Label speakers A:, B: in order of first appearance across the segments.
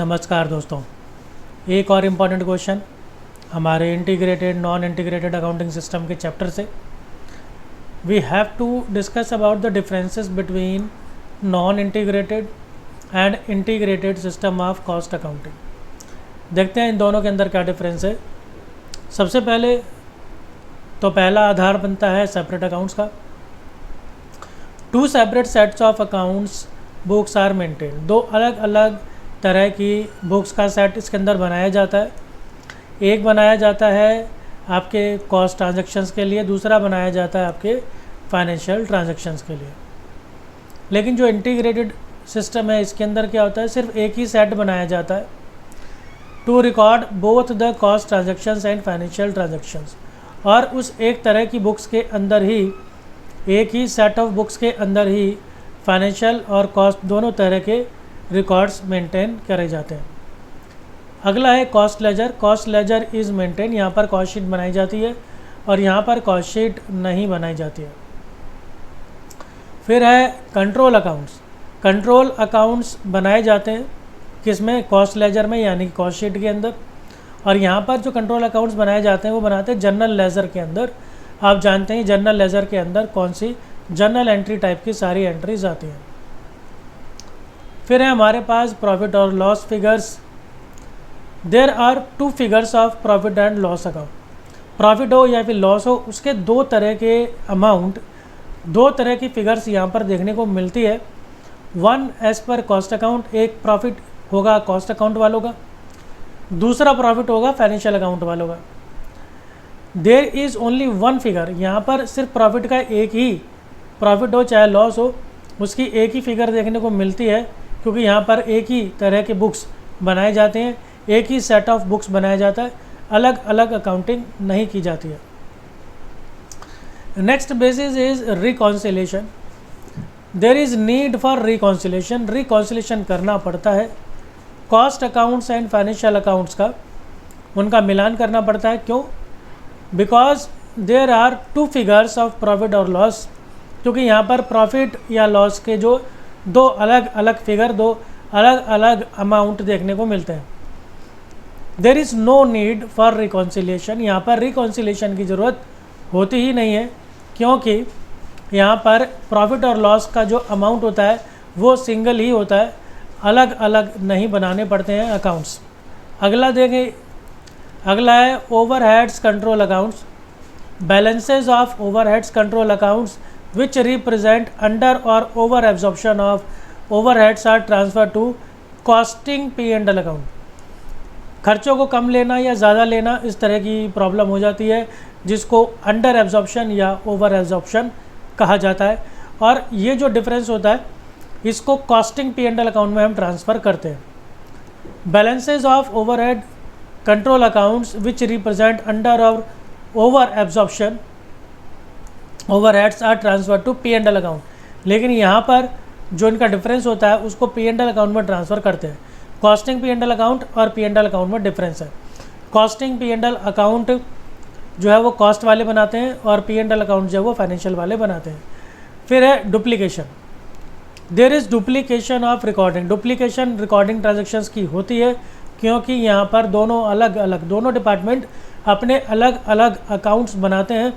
A: नमस्कार दोस्तों, एक और इम्पॉर्टेंट क्वेश्चन हमारे integrated non integrated accounting system के चैप्टर से। We have to discuss about the differences between non integrated and integrated system of cost accounting. देखते हैं इन दोनों के अंदर क्या डिफरेंस है। सबसे पहले तो पहला आधार बनता है सेपरेट अकाउंट्स का। Two separate sets of accounts books are maintain. दो अलग अलग तरह की बुक्स का सेट इसके अंदर बनाया जाता है। एक बनाया जाता है आपके कॉस्ट ट्रांजैक्शंस के लिए, दूसरा बनाया जाता है आपके फाइनेंशियल ट्रांजैक्शंस के लिए। लेकिन जो इंटीग्रेटेड सिस्टम है इसके अंदर क्या होता है, सिर्फ एक ही सेट बनाया जाता है to record both the cost transactions and financial transactions. और उस एक तरह की बुक्स के अंदर ही, एक ही सेट ऑफ बुक्स के अंदर ही फाइनेंशियल और कॉस्ट दोनों तरह के रिकॉर्ड्स मेंटेन करे जाते हैं। अगला है cost ledger. Cost ledger is maintain. यहाँ पर कॉस्ट शीट बनाई जाती है और यहाँ पर कॉस्ट शीट नहीं बनाई जाती है। फिर है कंट्रोल अकाउंट्स। कंट्रोल अकाउंट्स बनाए जाते हैं किसमें, कॉस्ट लेजर में, यानी कि कॉस्ट शीट के अंदर। और यहाँ पर जो कंट्रोल अकाउंट्स बनाए जाते हैं वो बनाते हैं जनरल लेजर के अंदर। आप जानते हैं जनरल लेजर के अंदर कौन सी जनरल एंट्री टाइप की सारी एंट्रीज आती हैं। फिर है हमारे पास प्रॉफिट और loss figures. There are two figures of profit and loss account. Profit हो या फिर लॉस हो, उसके दो तरह के अमाउंट, दो तरह की फिगर्स यहाँ पर देखने को मिलती है। वन एज पर कॉस्ट अकाउंट, एक प्रॉफिट होगा कॉस्ट अकाउंट वालों का, दूसरा प्रॉफिट होगा फाइनेंशियल अकाउंट वालों का। There is only one figure. यहाँ पर सिर्फ प्रॉफिट का एक ही, प्रॉफिट हो चाहे लॉस हो, उसकी एक ही फिगर देखने को मिलती है, क्योंकि यहाँ पर एक ही तरह के बुक्स बनाए जाते हैं, एक ही सेट ऑफ बुक्स बनाया जाता है, अलग अलग अकाउंटिंग नहीं की जाती है। Next basis is reconciliation. There is need for reconciliation. Reconciliation करना पड़ता है cost accounts and financial accounts का, उनका मिलान करना पड़ता है। क्यों? Because there are two figures of profit और लॉस। क्योंकि यहाँ पर प्रॉफिट या लॉस के जो दो अलग अलग फिगर, दो अलग अलग अमाउंट देखने को मिलते हैं। There is no need for reconciliation. यहाँ पर रिकॉन्सिलेशन की ज़रूरत होती ही नहीं है, क्योंकि यहाँ पर प्रॉफिट और लॉस का जो अमाउंट होता है वो सिंगल ही होता है, अलग अलग नहीं बनाने पड़ते हैं अकाउंट्स। अगला देखें, अगला है overheads control accounts. Balances of overheads control accounts which represent under or over absorption of overheads are transferred to costing P&L account। खर्चों को कम लेना या ज़्यादा लेना, इस तरह की प्रॉब्लम हो जाती है, जिसको अंडर एब्जॉर्प्शन या ओवर एब्जॉर्प्शन कहा जाता है। और ये जो डिफरेंस होता है इसको कॉस्टिंग P&L अकाउंट में हम ट्रांसफ़र करते हैं। Balances of overhead control accounts which represent under और over absorption overheads are transfer to P&L account. लेकिन यहाँ पर जो इनका डिफरेंस होता है उसको P&L अकाउंट में ट्रांसफ़र करते हैं। कॉस्टिंग P&L अकाउंट और P&L अकाउंट में डिफरेंस है। कॉस्टिंग P&L अकाउंट जो है वो कॉस्ट वाले बनाते हैं और P&L अकाउंट जो है वो फाइनेंशियल वाले बनाते हैं। फिर है duplication. There is duplication of recording. Duplication recording transactions की होती है, क्योंकि यहाँ पर दोनों अलग अलग, दोनों डिपार्टमेंट अपने अलग अलग अकाउंट्स बनाते हैं,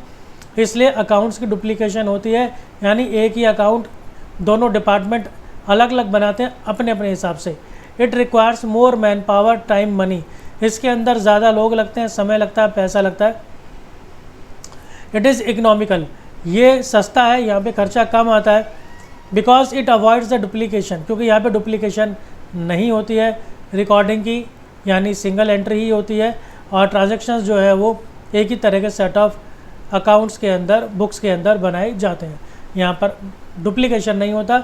A: इसलिए अकाउंट्स की डुप्लीकेशन होती है। यानी एक ही अकाउंट दोनों डिपार्टमेंट अलग अलग बनाते हैं अपने अपने हिसाब से। It requires more man power, time, money. इसके अंदर ज़्यादा लोग लगते हैं, समय लगता है, पैसा लगता है। It is economical. ये सस्ता है, यहाँ पे खर्चा कम आता है। Because it avoids the duplication, क्योंकि यहाँ पे डुप्लीकेशन नहीं होती है रिकॉर्डिंग की, यानी सिंगल एंट्री ही होती है। और ट्रांजेक्शन्स जो है वो एक ही तरह के सेट ऑफ अकाउंट्स के अंदर, बुक्स के अंदर बनाए जाते हैं। यहाँ पर डुप्लीकेशन नहीं होता,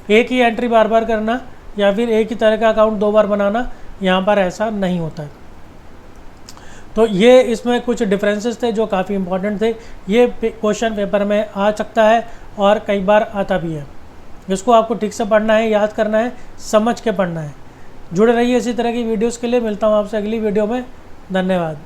A: एक ही एंट्री बार बार करना या फिर एक ही तरह का अकाउंट दो बार बनाना, यहाँ पर ऐसा नहीं होता है। तो ये इसमें कुछ डिफरेंसेस थे जो काफ़ी इंपॉर्टेंट थे। ये क्वेश्चन पेपर में आ सकता है और कई बार आता भी है। इसको आपको ठीक से पढ़ना है, याद करना है, समझ के पढ़ना है। जुड़े रहिए इसी तरह की वीडियोज़ के लिए। मिलता हूँ आपसे अगली वीडियो में। धन्यवाद।